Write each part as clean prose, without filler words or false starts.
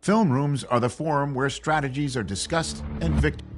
Film rooms are the forum where strategies are discussed and victories.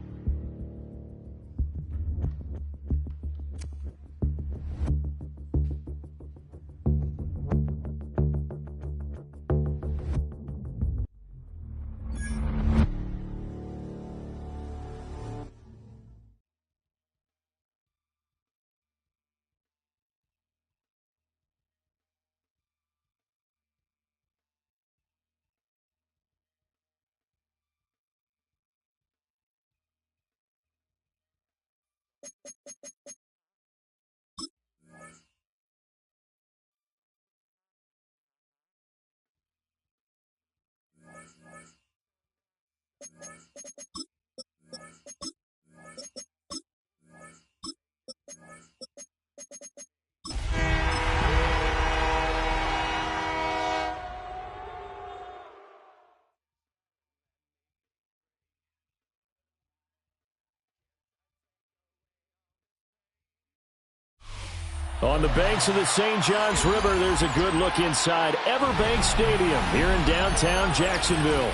On the banks of the St. Johns River, there's a good look inside Everbank Stadium here in downtown Jacksonville.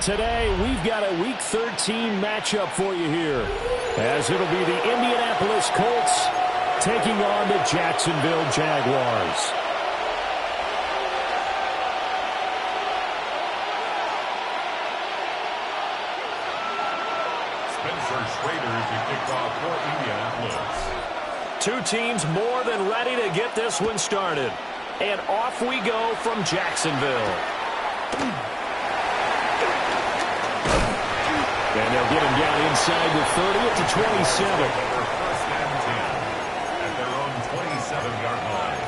Today, we've got a Week 13 matchup for you here, as it'll be the Indianapolis Colts taking on the Jacksonville Jaguars. Spencer Schrader to kick off for Indianapolis. Two teams more than ready to get this one started. And off we go from Jacksonville. And they'll get him down inside the 30 at the 27. First and 10 at their own 27-yard line.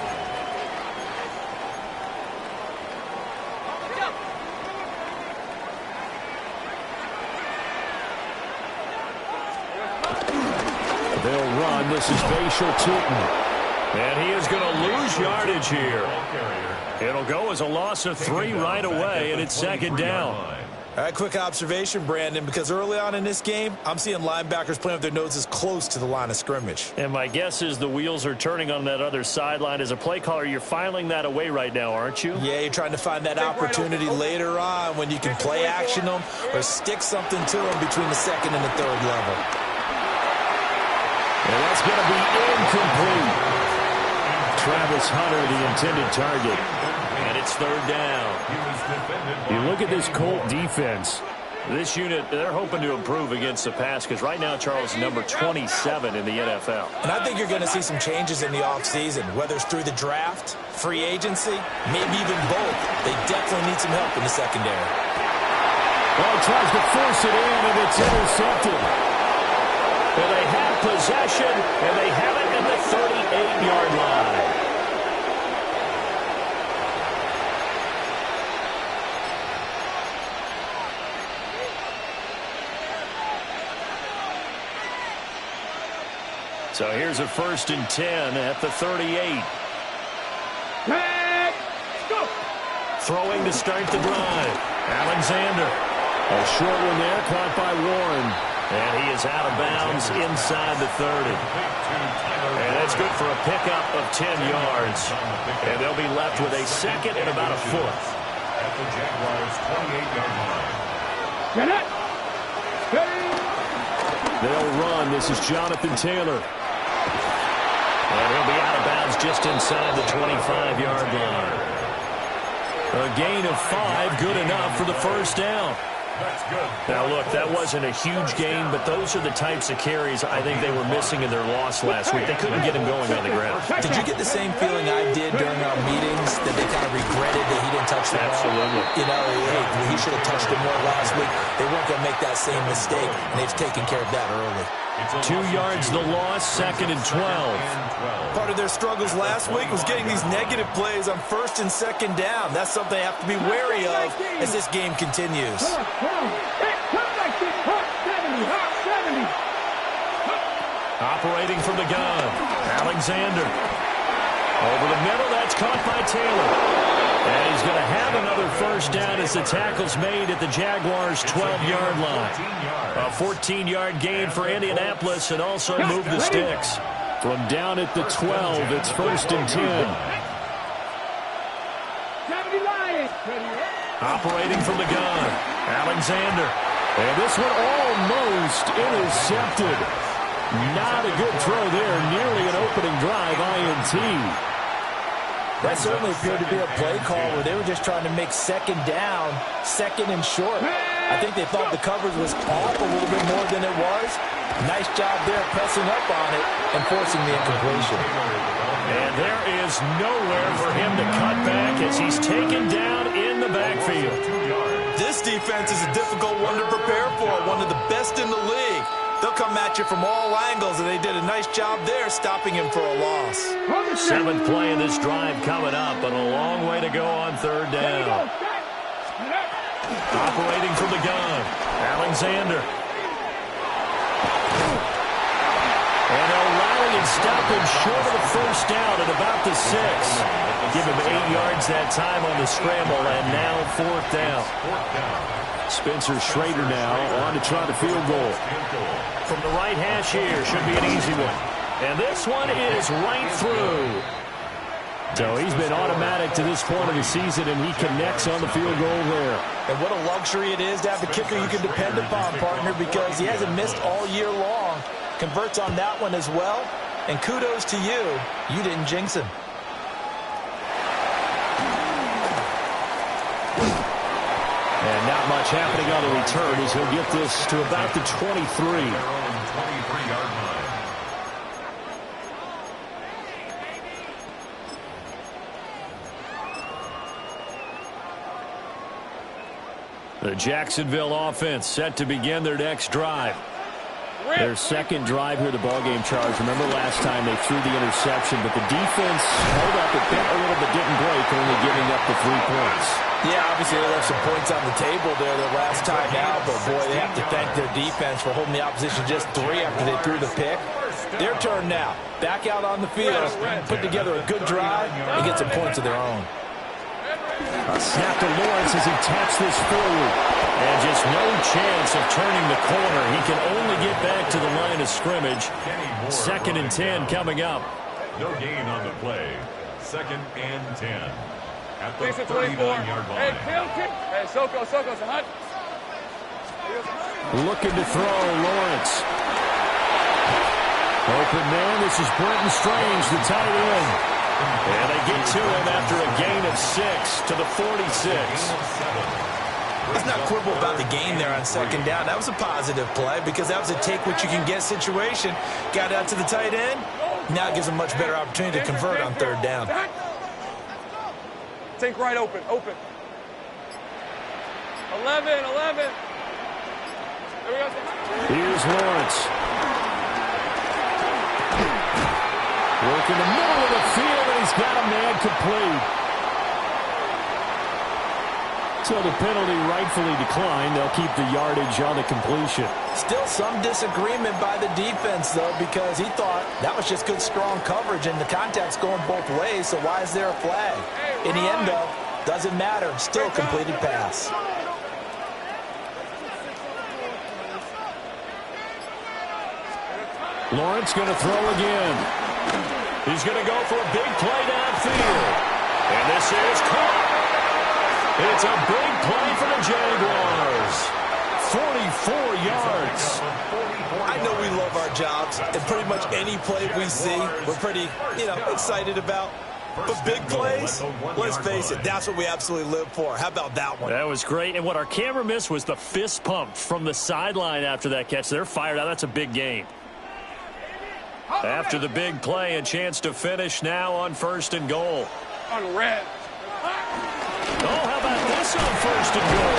They'll run. This is Bashal Tootin. And he is going to lose yardage here. It'll go as a loss of 3 right away, and it's second down. All right, quick observation, Brandon, because early on in this game, I'm seeing linebackers playing with their noses close to the line of scrimmage. And my guess is the wheels are turning on that other sideline. As a play caller, you're filing that away right now, aren't you? Yeah, you're trying to find that opportunity later on when you can play action them or stick something to them between the second and the third level. And that's going to be incomplete. Travis Hunter, the intended target. And it's third down. You look at this Colt defense. This unit, they're hoping to improve against the pass because right now, Charles, number 27 in the NFL. And I think you're going to see some changes in the offseason, whether it's through the draft, free agency, maybe even both. They definitely need some help in the secondary. Well, he tries to force it in, and it's intercepted. And they have possession, and they have it at the 38-yard line. So here's a 1st and 10 at the 38. Go. Throwing to start the drive. Alexander. A short one there, caught by Warren. And he is out of bounds inside the 30. And that's good for a pickup of 10 yards. And they'll be left with a second and about a foot. At the Jaguars' 28-yard line. They'll run. This is Jonathan Taylor. And he'll be out of bounds just inside the 25-yard line. A gain of 5, good enough for the first down. Now, look, that wasn't a huge gain, but those are the types of carries I think they were missing in their loss last week. They couldn't get him going on the ground. Did you get the same feeling I did during our meetings, that they kind of regretted that he didn't touch the ball? Absolutely. You know, hey, he should have touched it more last week. They weren't going to make that same mistake, and they've taken care of that early. 2 yards the loss, 2nd and 12. Part of their struggles last week was getting these negative plays on 1st and 2nd down. That's something they have to be wary of as this game continues. Operating from the gun, Alexander. Over the middle, that's caught by Taylor. And he's going to have another first down as the tackle's made at the Jaguars' 12-yard line. A 14-yard gain for Indianapolis and also move the sticks. From down at the 12, it's 1st and 10. Operating from the gun, Alexander. And this one almost intercepted. Not a good throw there. Nearly an opening drive INT. That certainly appeared to be a play call where they were just trying to make 2nd down, 2nd and short. I think they thought the coverage was off a little bit more than it was. Nice job there pressing up on it and forcing the incompletion. And there is nowhere for him to cut back as he's taken down in the backfield. This defense is a difficult one to prepare for, one of the best in the league. They'll come at you from all angles, and they did a nice job there stopping him for a loss. 7th play of this drive coming up, but a long way to go on 3rd down. Operating from the gun, Alexander. And they'll rally and stop him short of the first down at about the 6. Give him 8 yards that time on the scramble, and now 4th down. Spencer Schrader now on to try the field goal. From the right hash here, should be an easy one. And this one is right through. So he's been automatic to this point of the season, and he connects on the field goal there. And what a luxury it is to have a kicker you can depend upon, partner, because he hasn't missed all year long. Converts on that one as well. And kudos to you. You didn't jinx him. And not much happening on the return as he'll get this to about the 23. The Jacksonville offense set to begin their next drive. Their 2nd drive here, the ballgame charge. Remember last time they threw the interception, but the defense held up a bit, a little bit, didn't break, only giving up the 3 points. Yeah, obviously they left some points on the table there the last time out, but boy, they have to thank their defense for holding the opposition just 3 after they threw the pick. Their turn now. Back out on the field, put together a good drive, and get some points of their own. A snap to Lawrence as he taps this forward. And just no chance of turning the corner. He can only get back to the line of scrimmage. 2nd and 10 coming up. No gain on the play. 2nd and 10. At the 39-yard line. Hey, Soko, Hunt. Looking to throw, Lawrence. Open man, this is Brenton Strange, the tight end. And they get to him after a gain of 6 to the 46. Let's not quibble about the gain there on 2nd down. That was a positive play because that was a take-what-you-can-get situation. Got out to the tight end. Now it gives a much better opportunity to convert on 3rd down. Take right open. 11. There we go. Here's Lawrence. Work in the middle of the field, and he's got a man complete. So the penalty rightfully declined. They'll keep the yardage on the completion. Still some disagreement by the defense, though, because he thought that was just good, strong coverage, and the contact's going both ways, so why is there a flag? In the end, though, doesn't matter. Still a completed pass. Lawrence going to throw again. He's going to go for a big play downfield. And this is caught. It's a big play for the Jaguars. 44 yards. I know we love our jobs, and pretty much any play we see, we're pretty, excited about. But big plays, let's face it, that's what we absolutely live for. How about that one? That was great. And what our camera missed was the fist pump from the sideline after that catch. They're fired out. That's a big game. After the big play, a chance to finish now on 1st and goal. On red. Oh, how about this on 1st and goal?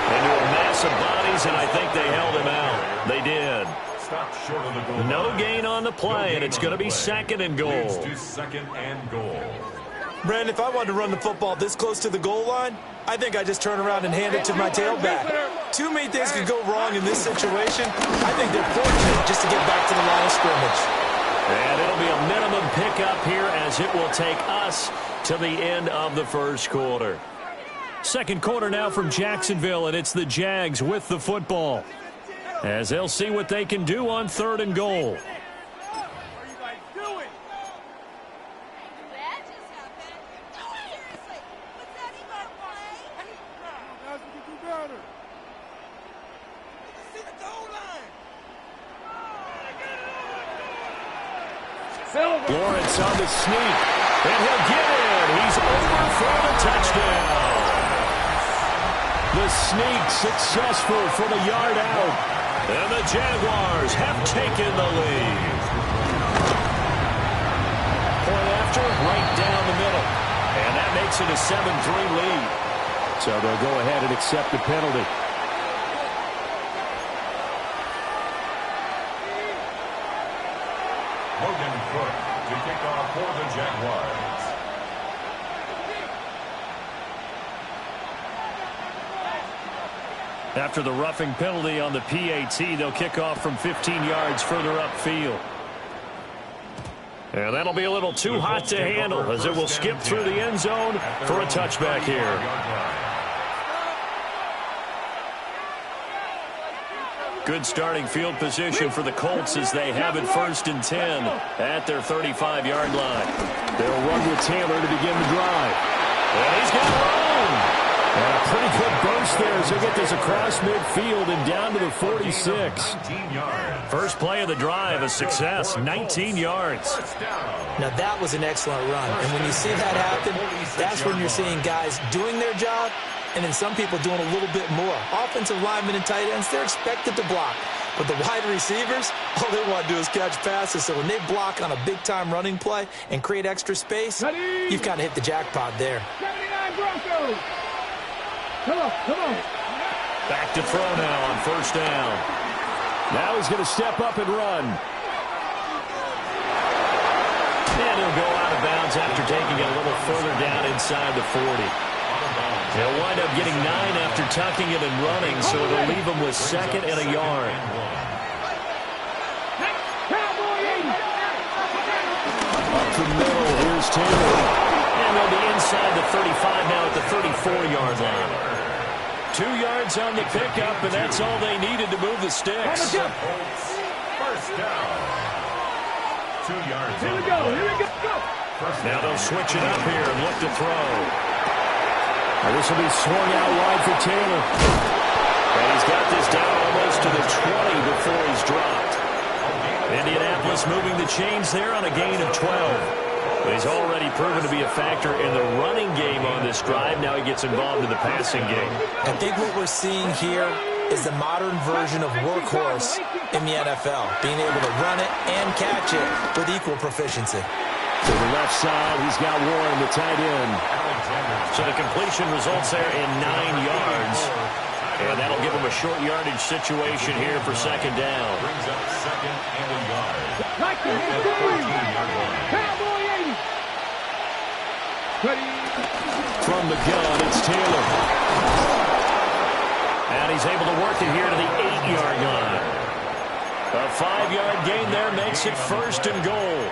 Into a mass of bodies, and I think they held him out. They did. Short of the goal No line. gain on the play, and it's going to be 2nd and goal. Leads to 2nd and goal. Brandon, if I wanted to run the football this close to the goal line, I think I just turn around and hand it to my tailback. Too many things could go wrong in this situation. I think they're fortunate just to get back to the line of scrimmage. And it'll be a minimum pickup here as it will take us to the end of the 1st quarter. 2nd quarter now from Jacksonville, and it's the Jags with the football, as they'll see what they can do on 3rd and goal. Lawrence on the sneak, and he'll get in. He's over for the touchdown. The sneak successful for the yard out, and the Jaguars have taken the lead. Point after, right down the middle, and that makes it a 7-3 lead. So they'll go ahead and accept the penalty. Logan Cook to kick off for the Jaguars. After the roughing penalty on the PAT, they'll kick off from 15 yards further upfield. And that'll be a little too hot to handle as it will skip through the end zone for a touchback here. Good starting field position for the Colts as they have it 1st and 10 at their 35-yard line. They'll run with Taylor to begin the drive. And he's got room. And a pretty good burst there as they get this across midfield and down to the 46. First play of the drive, a success, 19 yards. Now that was an excellent run. And when you see that happen, that's when you're seeing guys doing their job and then some people doing a little bit more. Offensive linemen and tight ends, they're expected to block. But the wide receivers, all they want to do is catch passes. So when they block on a big-time running play and create extra space, you've kind of hit the jackpot there. 79 Broncos. Come on. Back to throw now on 1st down. Now he's going to step up and run. And he'll go out of bounds after taking it a little further down inside the 40. They'll wind up getting 9 after tucking it and running, so it'll leave them with 2nd and a yard. Up the middle, here's Taylor. And they'll be inside the 35 now at the 34-yard line. 2 yards on the pickup, and that's all they needed to move the sticks. First down. 2 yards. Here we go. Now they'll switch it up here and look to throw. And this will be swung out wide for Taylor. And he's got this down almost to the 20 before he's dropped. Indianapolis moving the chains there on a gain of 12. But he's already proven to be a factor in the running game on this drive. Now he gets involved in the passing game. I think what we're seeing here is the modern version of workhorse in the NFL, being able to run it and catch it with equal proficiency. To the left side, he's got Warren, the tight end. So the completion results there in 9 yards. And that'll give him a short yardage situation here for 2nd down. Brings up 2nd and a yard. From the gun, it's Taylor. And he's able to work it here to the 8-yard line. A 5-yard gain there makes it 1st and goal.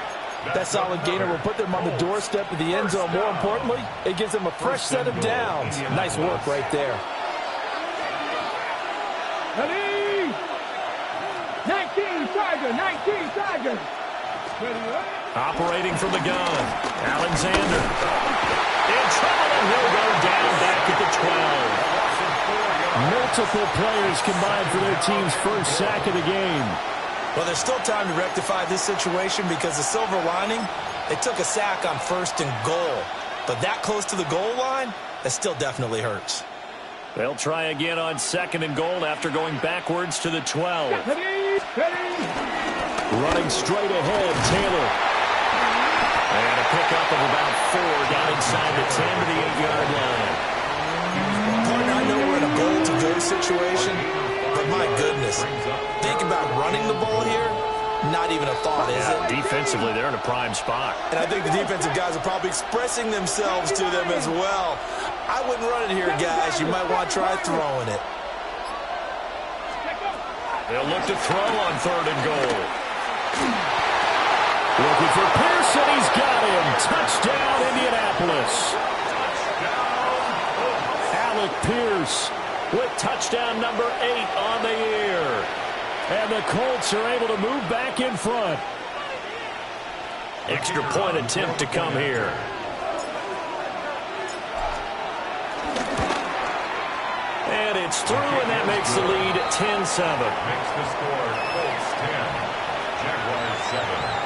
That solid gainer will put them on the doorstep of the end zone. More importantly, it gives them a fresh set of downs. Nice work right there. 19 Tiger. Operating from the gun, Alexander. In trouble, and he'll go down back at the 12. Multiple players combined for their team's first sack of the game. Well, there's still time to rectify this situation because the silver lining, they took a sack on 1st and goal. But that close to the goal line, that still definitely hurts. They'll try again on 2nd and goal after going backwards to the 12. Running straight ahead, Taylor. And a pickup of about 4 down inside the 10 to the 8-yard line. Partner, I know we're in a goal-to-go situation, but my goodness, think about running the ball here. Not even a thought, is it? Defensively, they're in a prime spot. And I think the defensive guys are probably expressing themselves to them as well. I wouldn't run it here, guys. You might want to try throwing it. They'll look to throw on 3rd and goal. Looking for Pearson. He's got him. Touchdown, Indianapolis. Alec Pierce with touchdown number 8 on the year. And the Colts are able to move back in front. Extra point attempt to come here. And it's through, and that makes the lead 10-7. Makes the score Colts 10, Jaguars 7.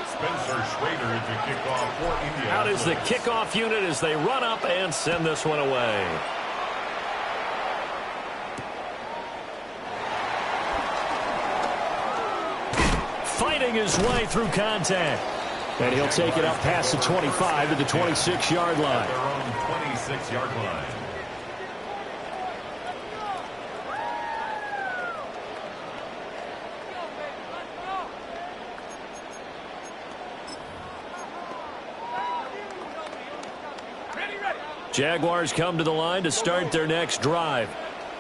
Spencer Schrader to kick off for Indianapolis. Out is the kickoff unit as they run up and send this one away. Fighting his way through contact. And he'll take it up past the 25 to the 26-yard line. Their own 26-yard line. Jaguars come to the line to start their next drive.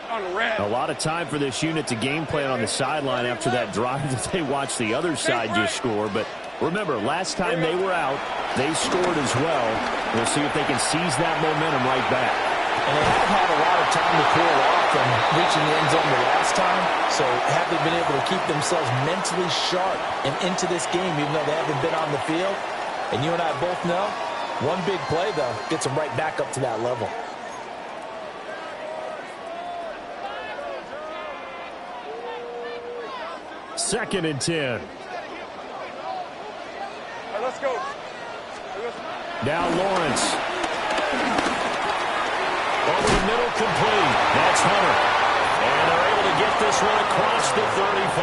A lot of time for this unit to game plan on the sideline after that drive that they watched the other side just score. But remember, last time they were out, they scored as well. We'll see if they can seize that momentum right back. And they have had a lot of time to cool off from reaching the end zone the last time. So have they been able to keep themselves mentally sharp and into this game even though they haven't been on the field? And you and I both know, one big play, though, gets them right back up to that level. Second and 10. Let's go. Now Lawrence. Over the middle, complete. That's Hunter. And they're able to get this one across the 35.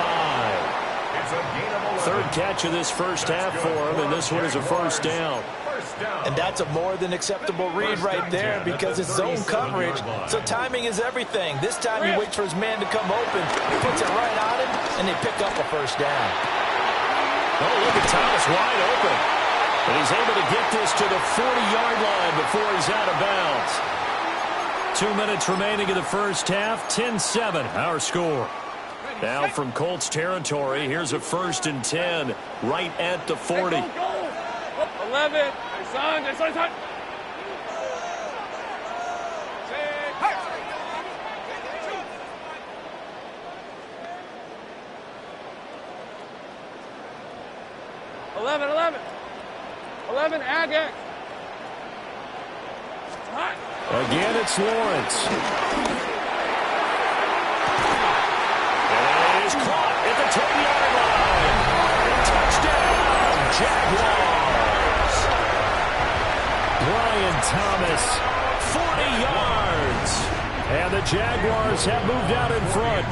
It's a gain of 11. Third catch of this first half for him, and this one is a first down. And that's a more than acceptable read right there because it's zone coverage, so timing is everything. This time he waits for his man to come open, puts it right on him, and they pick up a first down. Oh, look at Thomas wide open. And he's able to get this to the 40-yard line before he's out of bounds. 2 minutes remaining in the first half, 10-7, our score. Now from Colts territory, here's a 1st and 10 right at the 40. 11. Son. 11, Agate. Again, it's Lawrence. And it is caught at the 10-yard line. Touchdown, Jaguars. Brian Thomas, 40 yards. And the Jaguars have moved out in front.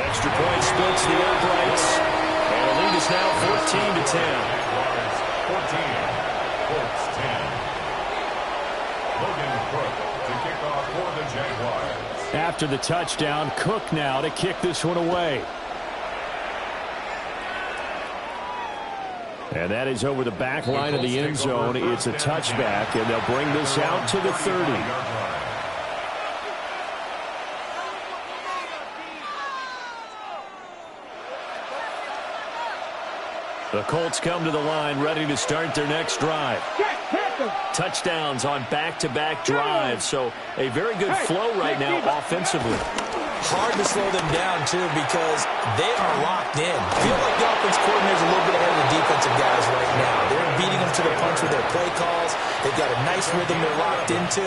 Extra point splits the uprights. And the lead is now 14-10. 14, Colts 10. Logan Cook to kick off for the Jaguars. After the touchdown, Cook now to kick this one away. And that is over the back line of the end zone. It's a touchback, and they'll bring this out to the 30. The Colts come to the line ready to start their next drive. Touchdowns on back-to-back drives, so a very good flow right now offensively. Hard to slow them down, too, because they are locked in. I feel like the offense coordinator is a little bit ahead of the defensive guys right now. They're beating them to the punch with their play calls. They've got a nice rhythm they're locked into.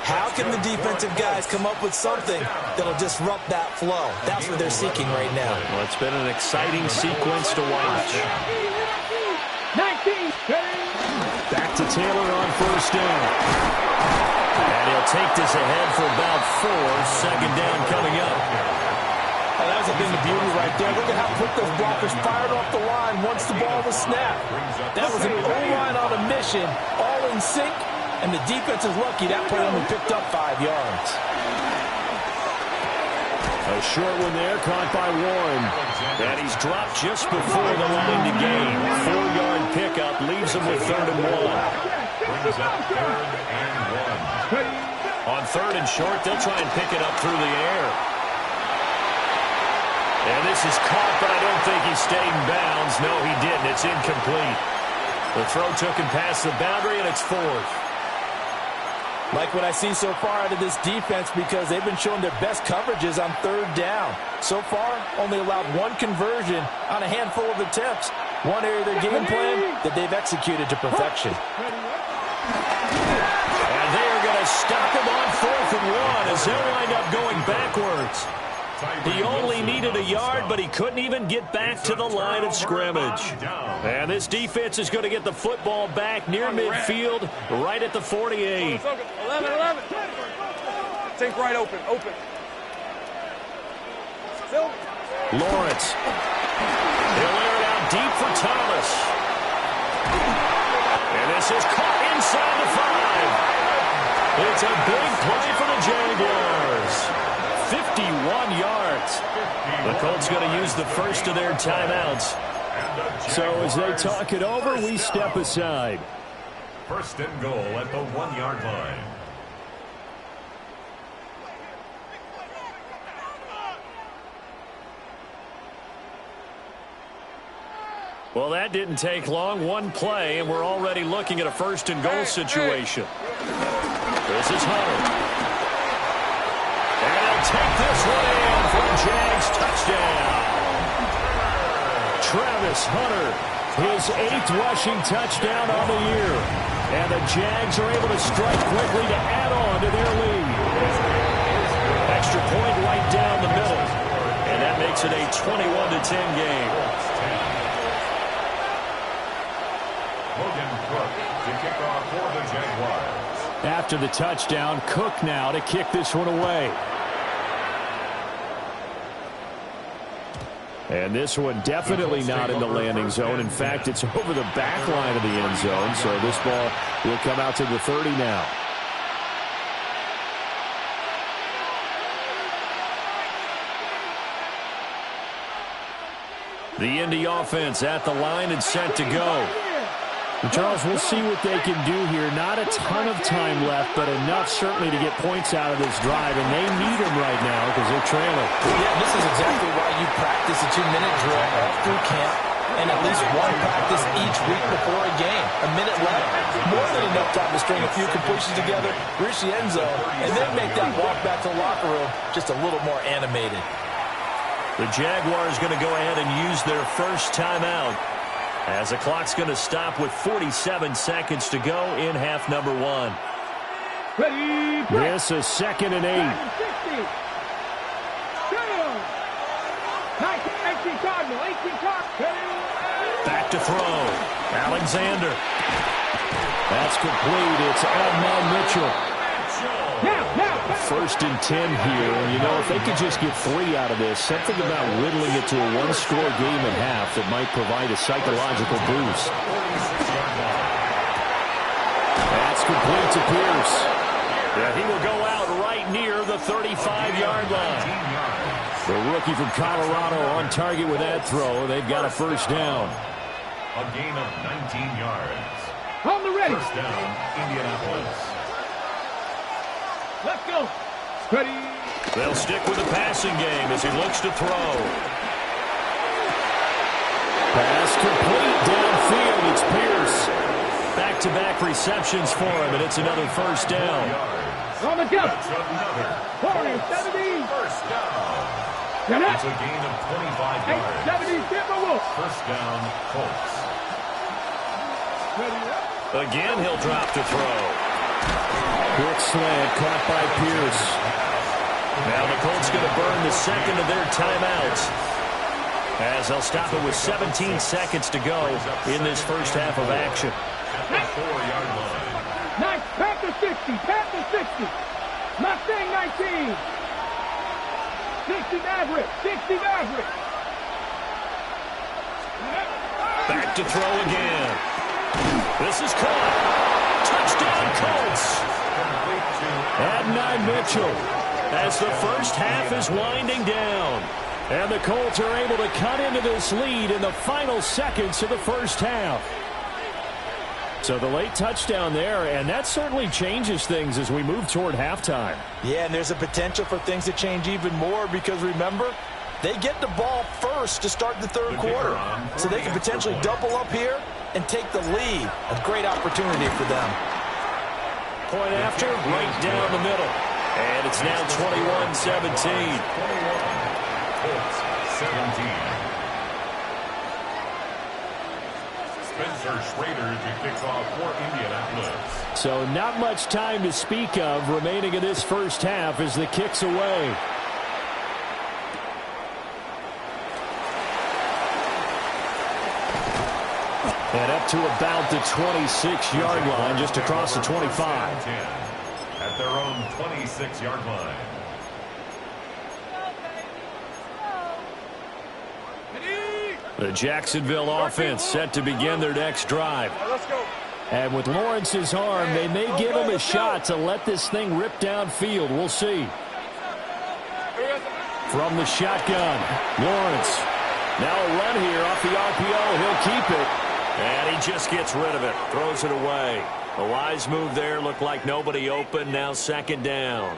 How can the defensive guys come up with something that'll disrupt that flow? That's what they're seeking right now. Well, it's been an exciting sequence to watch. 19. Back to Taylor on first down. And he'll take this ahead for about 4. Second down coming up. Oh, that was a thing of beauty right there. Look at how quick those blockers fired off the line once the ball was snapped. That was an O-line on a mission, all in sync, and the defense is lucky that play only picked up 5 yards. A short one there, caught by Warren. And he's dropped just before the line to gain. 4-yard pickup leaves him with 3rd and 1. Brings up 3rd and 1. On 3rd and short, they'll try and pick it up through the air. And this is caught, but I don't think he stayed in bounds. No, he didn't. It's incomplete. The throw took him past the boundary, and it's 4th. Like what I see so far out of this defense, because they've been showing their best coverages on 3rd down. So far, only allowed 1 conversion on a handful of attempts. One area of their game plan that they've executed to perfection. And they are going to stop him on 4th and 1 as they'll wind up going backwards. He only needed a yard, but he couldn't even get back to the line of scrimmage. And this defense is going to get the football back near midfield, right at the 48. 11. Think right open. Lawrence. He'll air it out deep for Thomas. And this is caught inside the 5. It's a big play for the Jaguars. 51 yards. The Colts going to use the first of their timeouts. So as they talk it over, we step aside. 1st and goal at the 1-yard line. Well, that didn't take long. 1 play, and we're already looking at a 1st and goal situation. This is Hunter. Take this one in for a Jags touchdown. Travis Hunter, his 8th rushing touchdown on the year. And the Jags are able to strike quickly to add on to their lead. Extra point right down the middle. And that makes it a 21-10 game. Logan Cook to kick off for the Jaguars. After the touchdown, Cook now to kick this one away. And this one definitely not in the landing zone. In fact, it's over the back line of the end zone. So this ball will come out to the 30 now. The Indy offense at the line and set to go. And Charles, we'll see what they can do here. Not a ton of time left, but enough certainly to get points out of this drive. And they need them right now because they're trailing. Yeah, this is exactly why you practice a 2-minute drill all through camp and at least 1 practice each week before a game. A minute left, more than enough time to string a few completions together, reach the end zone, and then make that walk back to the locker room just a little more animated. The Jaguars going to go ahead and use their first timeout, as the clock's going to stop with 47 seconds to go in half number 1. This is 2nd and 8. Back to throw. Alexander. That's complete. It's Adnan Mitchell. 1st and 10 here. And, you know, if they could just get 3 out of this, something about whittling it to a 1-score game at half that might provide a psychological boost. That's complete to Pierce. Yeah, he will go out right near the 35-yard line. The rookie from Colorado on target with that throw. They've got a 1st down. A gain of 19 yards. On the ready. 1st down, Indianapolis. Let's go. Ready. They'll stick with the passing game as he looks to throw. Pass complete downfield. It's Pierce. Back-to-back receptions for him, and it's another 1st down. On the jump. That's another 70. first down. Get it. It's a gain of 25 yards. 70, Timberwolves. First down, Colts. Again, he'll drop to throw. Quick slant caught by Pierce. Now the Colts going to burn the second of their timeouts, as they'll stop it with 17 seconds to go in this first half of action. At the 4-yard line. Nice. Panther 60. Panther 60. Mustang 19. 60 Maverick. 60 Maverick. Back to throw again. This is caught. Touchdown, Colts. Adonai Mitchell, as the first half is winding down. And the Colts are able to cut into this lead in the final seconds of the first half. So the late touchdown there, and that certainly changes things as we move toward halftime. Yeah, and there's a potential for things to change even more because, remember, they get the ball first to start the third quarter. So they can potentially double up here and take the lead. A great opportunity for them. Point after, right down the middle. And it's now 21-17. 17. Spencer Schrader to kick off for Indianapolis. So not much time to speak of remaining in this first half as the kick's away. And up to about the 26-yard line, just across the 25. At their own 26-yard line. The Jacksonville offense set to begin their next drive. Let's go. And with Lawrence's arm, they may give him a shot to let this thing rip downfield. We'll see. From the shotgun, Lawrence. Now a run here off the RPO. He'll keep it. And he just gets rid of it. Throws it away. A wise move there. Looked like nobody open. Now second down.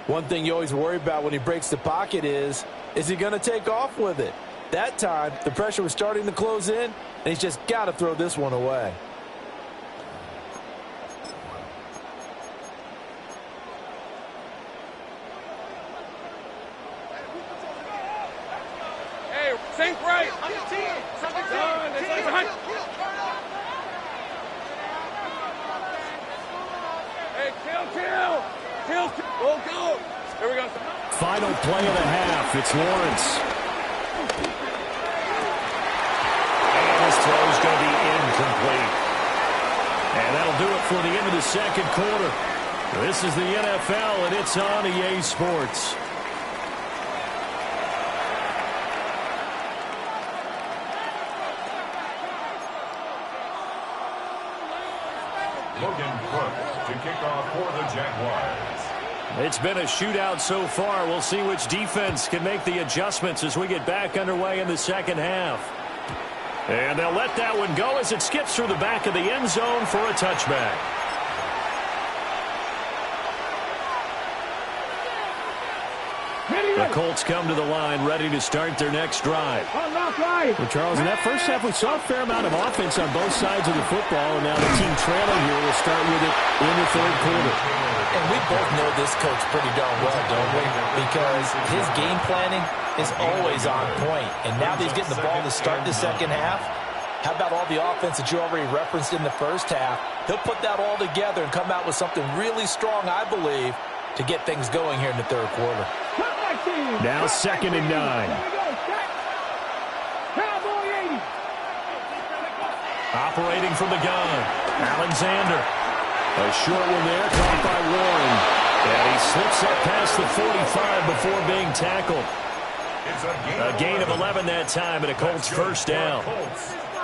One thing you always worry about when he breaks the pocket is he going to take off with it? That time, the pressure was starting to close in, and he's just got to throw this one away. Hey, sink right. Something's done. It's behind. Hey, kill. Go. Here we go. Final play of the half. It's Lawrence. His throw is going to be incomplete. And that'll do it for the end of the second quarter. This is the NFL, and it's on EA Sports. Logan Cook to kick off for the Jaguars. It's been a shootout so far. We'll see which defense can make the adjustments as we get back underway in the second half. And they'll let that one go as it skips through the back of the end zone for a touchback. The Colts come to the line ready to start their next drive. Well, Charles, in that first half, we saw a fair amount of offense on both sides of the football, and now the team trailing here will start with it in the third quarter. And we both know this coach pretty darn well, don't we? Because his game planning is always on point. And now that he's getting the ball to start the second half, how about all the offense that you already referenced in the first half? He'll put that all together and come out with something really strong, I believe, to get things going here in the third quarter. Now 2nd and 9. Operating from the gun, Alexander. A short one there, caught by Warren. And he slips up past the 45 before being tackled. A gain of 11 that time, and a Colts first down.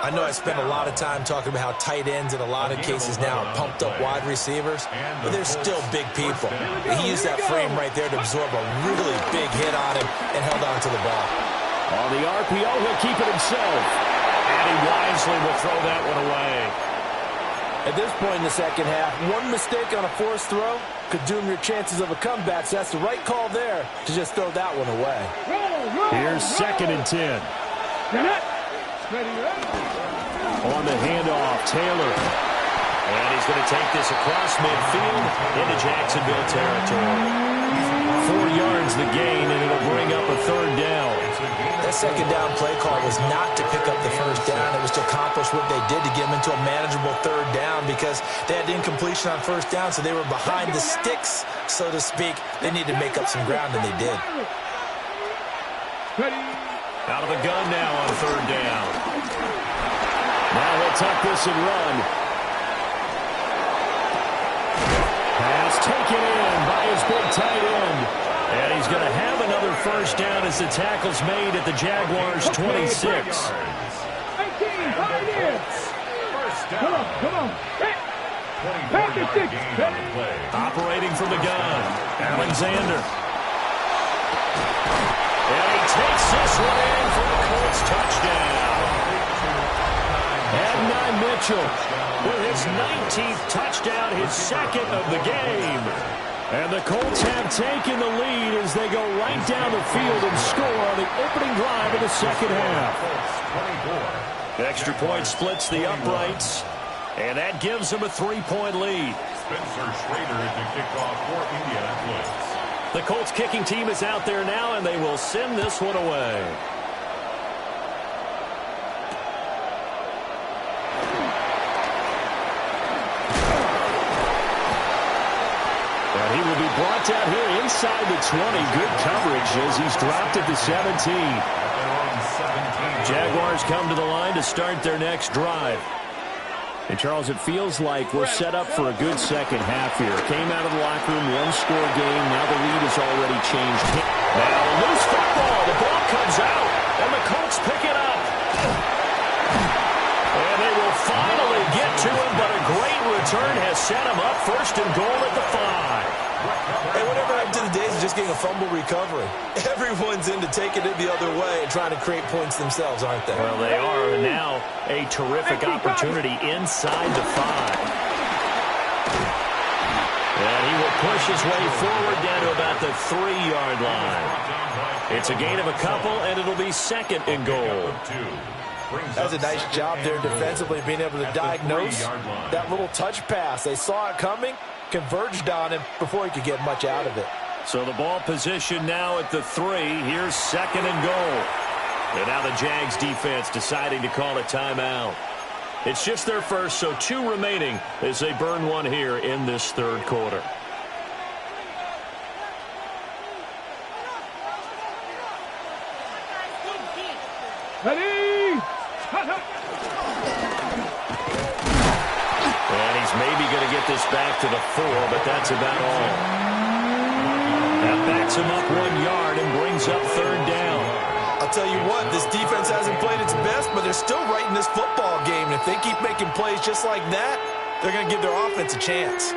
I know I spent a lot of time talking about how tight ends in a lot of cases now are pumped up wide receivers, but they're still big people. He used that frame right there to absorb a really big hit on him and held on to the ball. On the RPO, he'll keep it himself. And he wisely will throw that one away. At this point in the second half, one mistake on a forced throw could doom your chances of a comeback, so that's the right call there to just throw that one away. Here's 2nd and 10. On the handoff, Taylor. And he's going to take this across midfield into Jacksonville territory. 4 yards the gain, and it'll bring up a third down. That second down play call was not to pick up the first down. It was to accomplish what they did to get them into a manageable third down because they had incompletion on first down, so they were behind the sticks, so to speak. They needed to make up some ground, and they did. Out of the gun now on third down. Now he'll tuck this and run. Pass taken in by his big tight end. And he's going to have another first down as the tackle's made at the Jaguars' 26. 18, come on. Operating from the gun, Alexander. And he takes this one in for the Colts touchdown. Adonai Mitchell with his 19th touchdown, his second of the game. And the Colts have taken the lead as they go right down the field and score on the opening drive of the second half. Extra point splits the uprights, and that gives them a 3-point lead. Spencer Schrader to kick off for Indianapolis. The Colts kicking team is out there now, and they will send this one away. And he will be brought down here inside the 20. Good coverage as he's dropped at the 17. Jaguars come to the line to start their next drive. And, Charles, it feels like we're set up for a good second half here. Came out of the locker room, one-score game. Now the lead has already changed. Now, loose football. The ball comes out, and the Colts pick it up. And they will finally get to him, but a great return has set him up first and goal at the 5. Hey, whatever happened to the days of just getting a fumble recovery? Everyone's into taking it the other way and trying to create points themselves, aren't they? Well, they are. And now a terrific opportunity inside the 5. And he will push his way forward down to about the 3-yard line. It's a gain of a couple, and it'll be second and goal. That's a nice job there defensively, being able to diagnose that little touch pass. They saw it coming, converged on him before he could get much out of it. So the ball position now at the 3. Here's second and goal. And now the Jags defense deciding to call a timeout. It's just their first, so 2 remaining as they burn one here in this third quarter. Ready? And he's maybe going to get this back to the 4, but that's about all. That backs him up 1 yard and brings up third down. I'll tell you what, this defense hasn't played its best, but they're still right in this football game. And if they keep making plays just like that, they're going to give their offense a chance.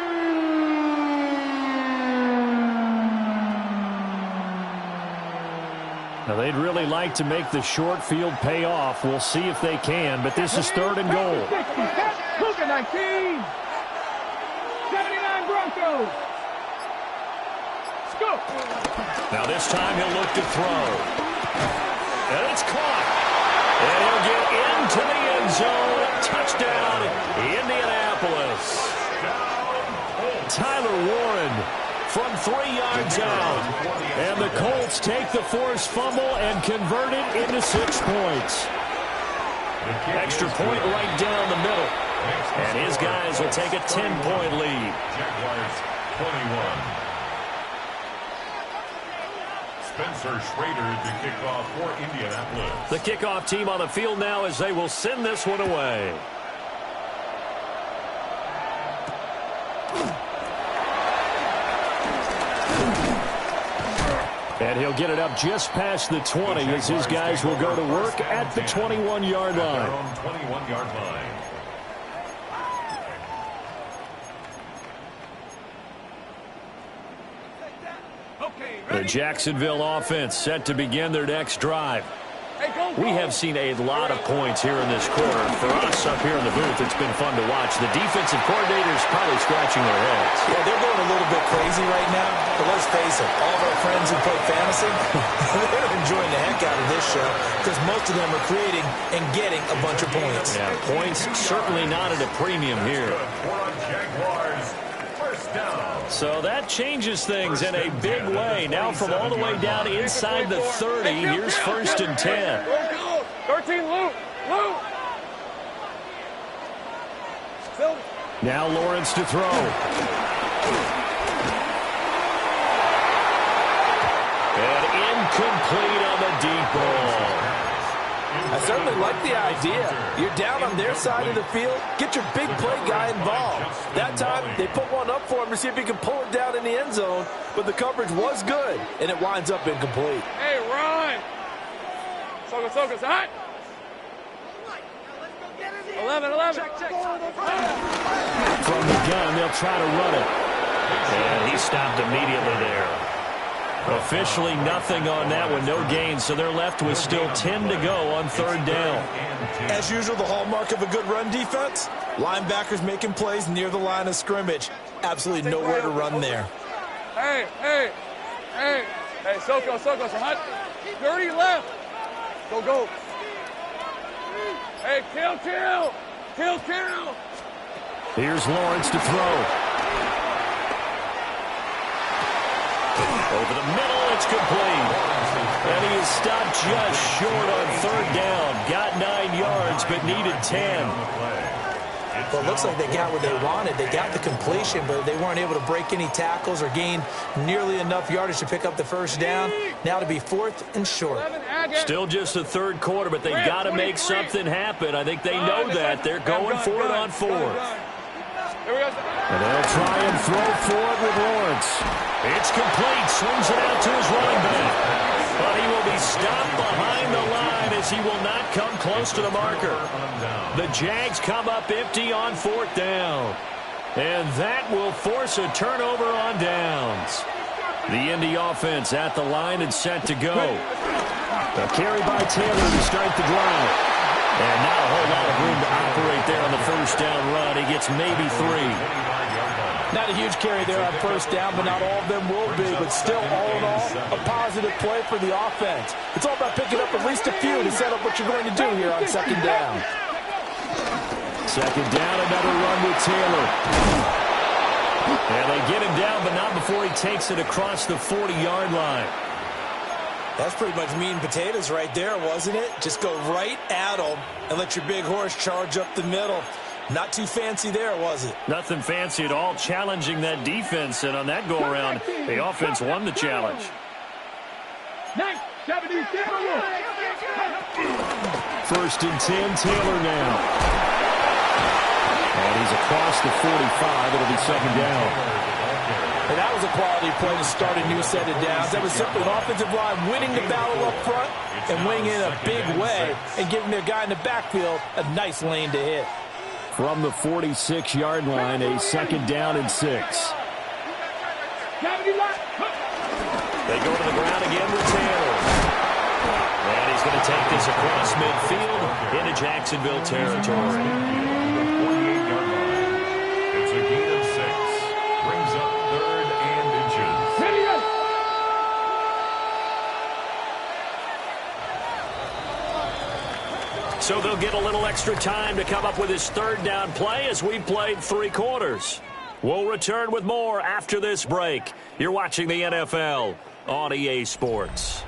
Now, they'd really like to make the short field pay off. We'll see if they can, but this is third and goal. 19. 79 Broncos. Let's go. Now this time he'll look to throw. And it's caught. And he'll get into the end zone. Touchdown, Indianapolis. Tyler Warren from 3 yards out. And the Colts take the forced fumble and convert it into 6 points. Extra point right down the middle. And his guys will take a 10-point lead. Jaguars 21. Spencer Schrader to kick off for Indianapolis. The kickoff team on the field now as they will send this one away. And he'll get it up just past the 20 as his guys will go to work at the 21-yard line. 21-yard line. The Jacksonville offense set to begin their next drive. We have seen a lot of points here in this quarter. For us up here in the booth, it's been fun to watch. The defensive coordinators probably scratching their heads. Yeah, they're going a little bit crazy right now. But let's face it, all of our friends who play fantasy, they're enjoying the heck out of this show because most of them are creating and getting a bunch of points. Yeah, points certainly not at a premium here. So that changes things in a big way. Now from all the way down inside the 30, here's 1st and 10. 13, Luke. Now Lawrence to throw. And incomplete on the deep ball. I certainly like the idea. You're down on their side of the field. Get your big play guy involved. That time, they put one up for him to see if he can pull it down in the end zone. But the coverage was good, and it winds up incomplete. Hey, run. Soka, hot. 11. From the gun, they'll try to run it. And he stopped immediately there. Officially nothing on that one, no gain, so they're left with still 10 to go on 3rd down. As usual, the hallmark of a good run defense, linebackers making plays near the line of scrimmage. Absolutely nowhere to run there. Hey, Soko, so hot. 30 left. Go. Hey, kill. Here's Lawrence to throw. Over the middle, it's complete. And he is stopped just short on 3rd down. Got 9 yards, but needed 10. Well, it looks like they got what they wanted. They got the completion, but they weren't able to break any tackles or gain nearly enough yardage to pick up the 1st down. Now to be 4th and short. Still just the 3rd quarter, but they've got to make something happen. I think they know that. They're going for it on 4th. And they'll try and throw for it with Lawrence. It's complete. Swings it out to his running back. But he will be stopped behind the line as he will not come close to the marker. The Jags come up empty on 4th down. And that will force a turnover on downs. The Indy offense at the line and set to go. A carry by Taylor to start the drive. And not a whole lot of room to operate there on the 1st down run. He gets maybe 3. Not a huge carry there on 1st down, but not all of them will be. But still, all in all, a positive play for the offense. It's all about picking up at least a few to set up what you're going to do here on 2nd down. 2nd down, another run with Taylor. And they get him down, but not before he takes it across the 40-yard line. That's pretty much meat and potatoes right there, wasn't it? Just go right at them and let your big horse charge up the middle. Not too fancy there, was it? Nothing fancy at all, challenging that defense. And on that go-around, the offense won the challenge. 1st and 10, Taylor now. And he's across the 45. It'll be 2nd down. And that was a quality play to start a new set of downs. That was simply an offensive line winning the battle up front and winning in a big way and giving their guy in the backfield a nice lane to hit. From the 46-yard line, a 2nd down and 6. They go to the ground again with Taylor. And he's going to take this across midfield into Jacksonville territory. It's a gain of 6. Brings up 3rd and inches. So they'll get a little extra time to come up with his 3rd down play as we played 3 quarters. We'll return with more after this break. You're watching the NFL on EA Sports.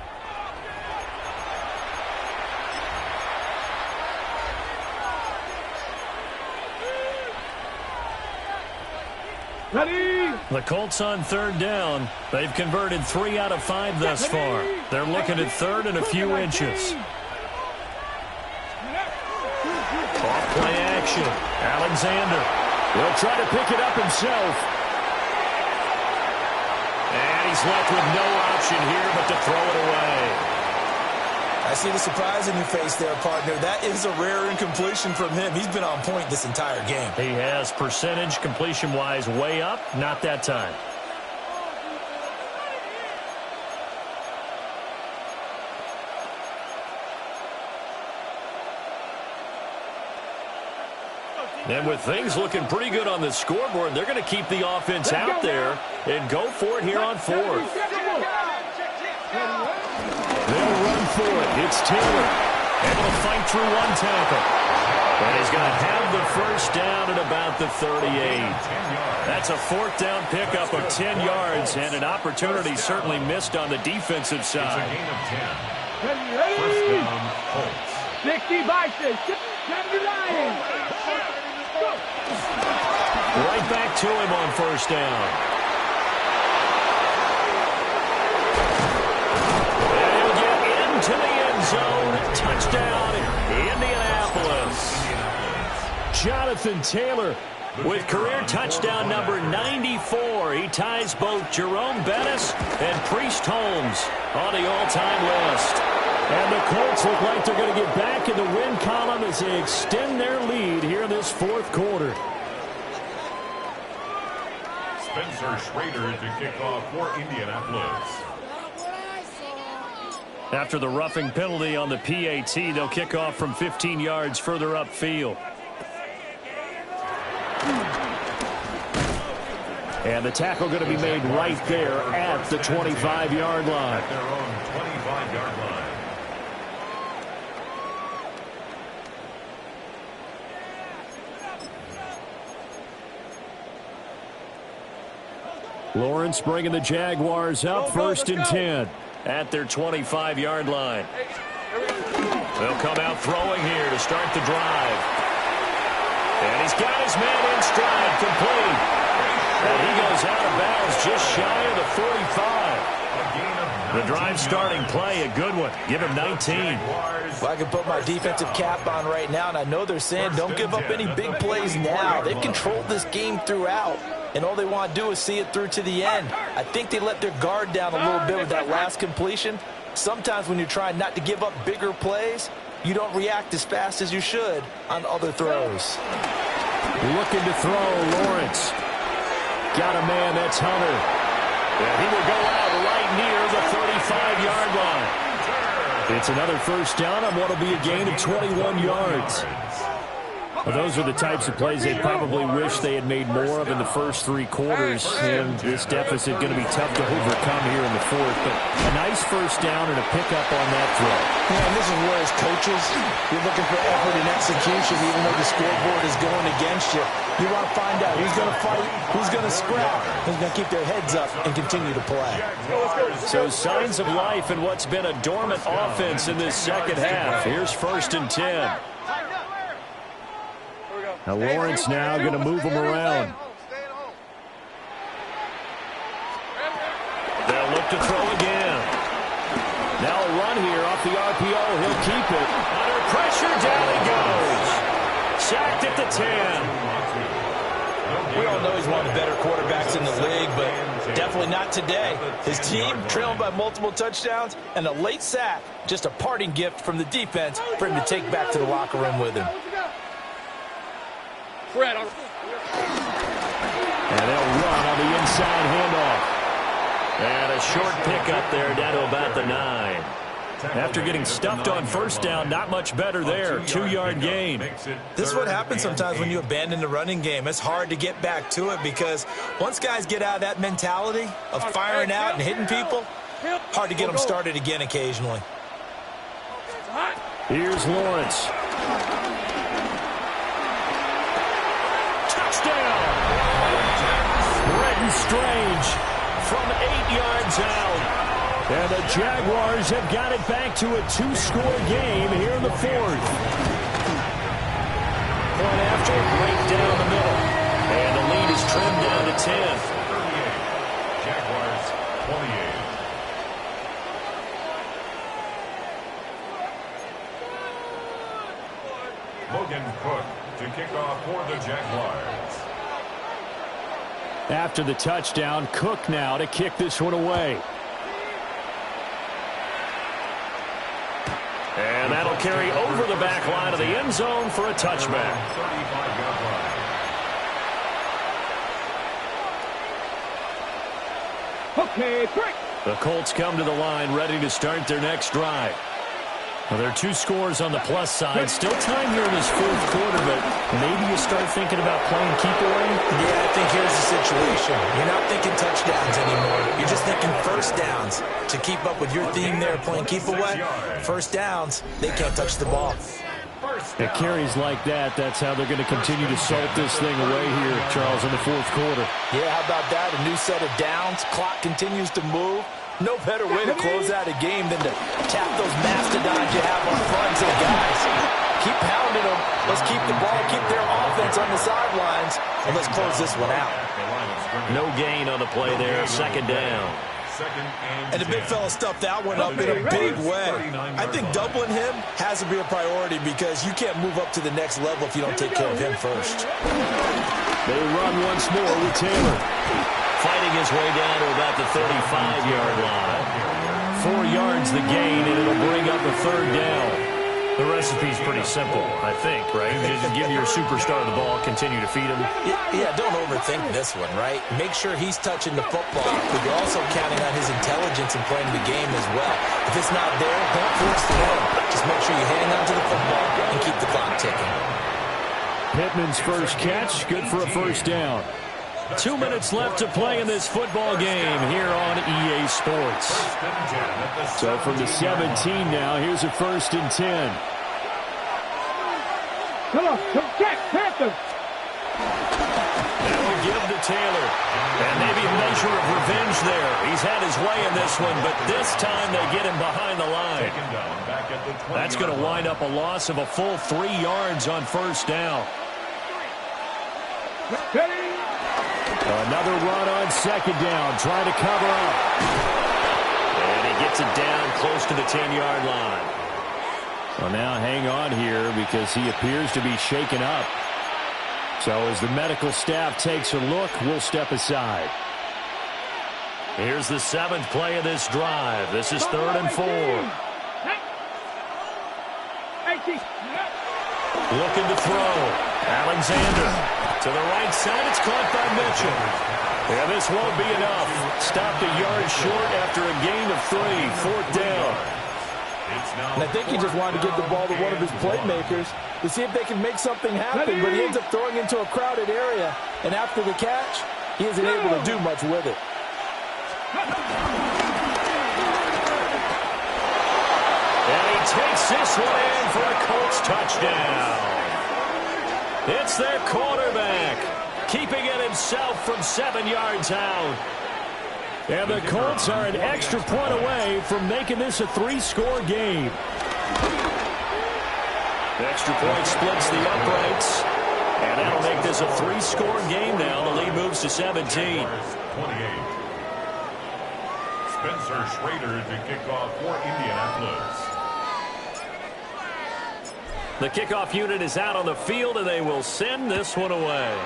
The Colts on 3rd down. They've converted 3 out of 5 thus far. They're looking at 3rd and a few inches. Off play action. Alexander will try to pick it up himself. And he's left with no option here but to throw it away. I see the surprise in your face there, partner. That is a rare incompletion from him. He's been on point this entire game. He has percentage completion-wise way up. Not that time. And with things looking pretty good on the scoreboard, they're going to keep the offense out there and go for it here on fourth. They'll run for it. It's Taylor. Able to fight through one tackle. And he's going to have the first down at about the 38. That's a fourth down pickup of 10 yards, and an opportunity certainly missed on the defensive side. It's a gain of 10. First down, Colts. 60 Vikings, 79. Right back to him on first down. And he'll get into the end zone. Touchdown, Indianapolis. Jonathan Taylor with career touchdown number 94. He ties both Jerome Bettis and Priest Holmes on the all-time list. And the Colts look like they're going to get back in the win column as they extend their lead here in this fourth quarter. Spencer Schrader to kick off for Indianapolis. After the roughing penalty on the PAT, they'll kick off from 15 yards further upfield. And the tackle going to be made right there at the 25-yard line. At their own 25-yard line. Lawrence bringing the Jaguars up first and 10 at their 25-yard line. They'll come out throwing here to start the drive. And he's got his man in stride, complete. And he goes out of bounds just shy of the 45. The drive starting play, a good one. Give him 19. Well, I can put my defensive cap on right now, and I know they're saying don't give up any big plays now. They've controlled this game throughout, and all they want to do is see it through to the end. I think they let their guard down a little bit with that last completion. Sometimes when you're trying not to give up bigger plays, you don't react as fast as you should on other throws. Looking to throw, Lawrence. Got a man, that's Hunter. And he will go out right near the 35-yard line. It's another first down on what will be a gain of 21 yards. Well, those are the types of plays they probably wish they had made more of in the first three quarters. And this deficit going to be tough to overcome here in the fourth. But a nice first down and a pickup on that throw. Yeah, and this is where as coaches, you're looking for effort and execution, even though the scoreboard is going against you. You want to find out who's going to fight, who's going to scrap, who's going to keep their heads up and continue to play. So signs of life in what's been a dormant offense in this second half. Here's first and 10. Now Lawrence now going to move him around. They'll look to throw again. Now a run here off the RPO. He'll keep it. Under pressure, down he goes. Sacked at the 10. We all know he's one of the better quarterbacks in the league, but definitely not today. His team trailed by multiple touchdowns, and a late sack, just a parting gift from the defense for him to take back to the locker room with him. And they'll run on the inside handoff. And a short pickup there down to about the 9. After getting stuffed on first down, not much better there. 2-yard gain. This is what happens sometimes when you abandon the running game. It's hard to get back to it because once guys get out of that mentality of firing out and hitting people, hard to get them started again occasionally. Here's Lawrence. Touchdown! Bretton Strange from 8 yards out. And the Jaguars have got it back to a 2-score game here in the fourth. Point after, right down the middle. And the lead is trimmed down to 10. 38. Jaguars 28. Logan Cook to kick off for the Jaguars. After the touchdown, Cook now to kick this one away. And that'll carry over the back line of the end zone for a touchback. 35-yard line. Okay, break. The Colts come to the line ready to start their next drive. Well, there are 2 scores on the plus side. Still time here in this fourth quarter, but maybe you start thinking about playing keep away? Yeah, I think here's the situation. You're not thinking touchdowns anymore. You're just thinking first downs. To keep up with your theme there, playing keep away, first downs, they can't touch the ball. It carries like that. That's how they're going to continue to salt this thing away here, Charles, in the fourth quarter. Yeah, how about that? A new set of downs. Clock continues to move. No better way to close out a game than to tap those mastodons you have on front and say, guys, keep pounding them. Let's keep the ball, keep their offense on the sidelines, and let's close this one out. No gain on the play there, second down. And the big fella stuffed that one up in a big way. I think doubling him has to be a priority because you can't move up to the next level if you don't take care of him first. They run once more with Taylor. Fighting his way down to about the 35-yard line. 4 yards the gain, and it'll bring up a third down. The recipe's pretty simple, I think, right? Just give your superstar the ball, continue to feed him. Yeah, don't overthink this one, right? Make sure he's touching the football, but you're also counting on his intelligence in playing the game as well. If it's not there, don't force the run. Just make sure you hang on to the football and keep the clock ticking. Pittman's first catch, good for a first down. 2 minutes left to play in this football game here on EA Sports. So from the 17 now, here's a 1st and 10. Come on, check, Panthers. That will give to Taylor. And maybe a measure of revenge there. He's had his way in this one, but this time they get him behind the line. That's going to wind up a loss of a full 3 yards on first down. Another run on second down, trying to cover up. And he gets it down close to the 10-yard line. Well, now hang on here because he appears to be shaken up. So as the medical staff takes a look, we'll step aside. Here's the 7th play of this drive. This is 3rd and 4. Looking to throw. Alexander. To the right side, it's caught by Mitchell. Yeah, this won't be enough. Stopped a yard short after a gain of 3. 4th down. And I think he just wanted to give the ball to one of his playmakers to see if they can make something happen, but he ends up throwing into a crowded area. And after the catch, he isn't able to do much with it. And he takes this one in for a Colts touchdown. It's their quarterback, keeping it himself from 7 yards out. And the Colts are an extra point away from making this a 3-score game. The extra point splits the uprights, and that'll make this a 3-score game now. The lead moves to 17. 28. Spencer Schrader to kick off for Indianapolis. The kickoff unit is out on the field, and they will send this one away.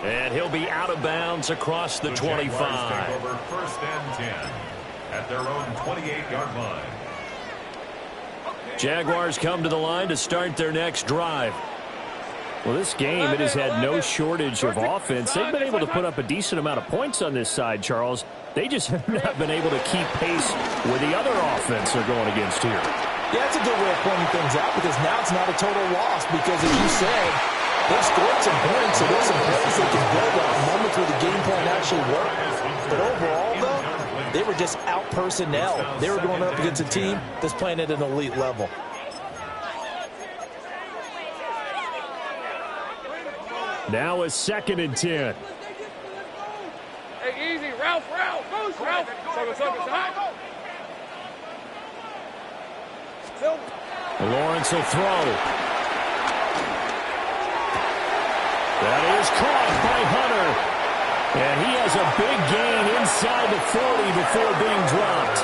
And he'll be out of bounds across the 25. Take over 1st and 10 at their own 28-yard line. Jaguars come to the line to start their next drive. Well, this game, it has had no shortage of offense. They've been able to put up a decent amount of points on this side, Charles. They just have not been able to keep pace with the other offense they're going against here. Yeah, that's a good way of pointing things out because now it's not a total loss because, as you said, they've scored some points, so there's some plays they can build on, moments where the game plan actually worked. But overall, though, they were just out personnel. They were going up against a team that's playing at an elite level. Now a 2nd and 10. Hey, easy. Ralph. Ralph. Lawrence will throw. That is caught by Hunter. And he has a big gain inside the 40 before being dropped.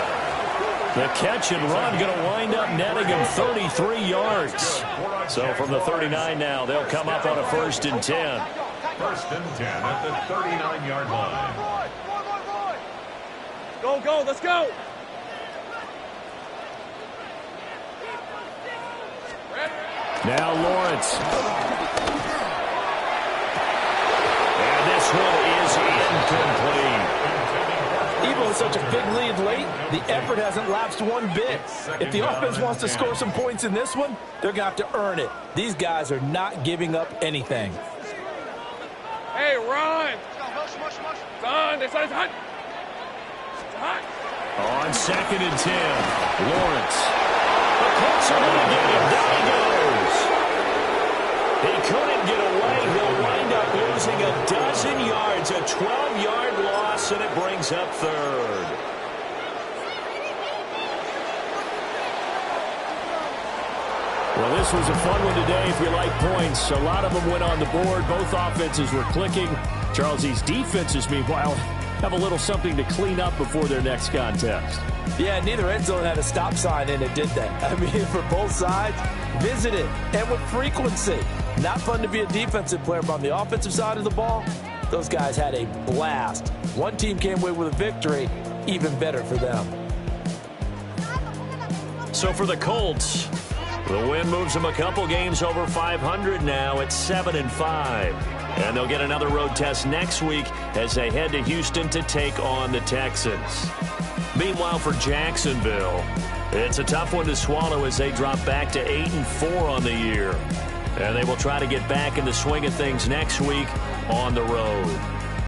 The catch and run going to wind up netting him 33 yards. So from the 39 now, they'll come up on a 1st and 10. 1st and 10 at the 39-yard line. Go, let's go. Now Lawrence. And this one is incomplete. such a big lead late, the effort hasn't lapsed one bit. If the offense wants to score some points in this one, they're going to have to earn it. These guys are not giving up anything. Hey, run! Son, this is hot. Hot. On 2nd and 10, Lawrence. The Colts are going to get him. Down he goes. He couldn't get away. He'll wind up losing a dozen yards, a 12-yard loss, and it brings up 3rd. Well, this was a fun one today if you like points. A lot of them went on the board. Both offenses were clicking. Charles, these defenses, meanwhile, have a little something to clean up before their next contest. Yeah, neither end zone had a stop sign in it, did they? I mean, for both sides, visit it, and with frequency. Not fun to be a defensive player, but on the offensive side of the ball, those guys had a blast. One team came away with a victory, even better for them. So for the Colts, the win moves them a couple games over 500 now at 7-5. And they'll get another road test next week as they head to Houston to take on the Texans. Meanwhile, for Jacksonville, it's a tough one to swallow as they drop back to 8-4 on the year. And they will try to get back in the swing of things next week on the road.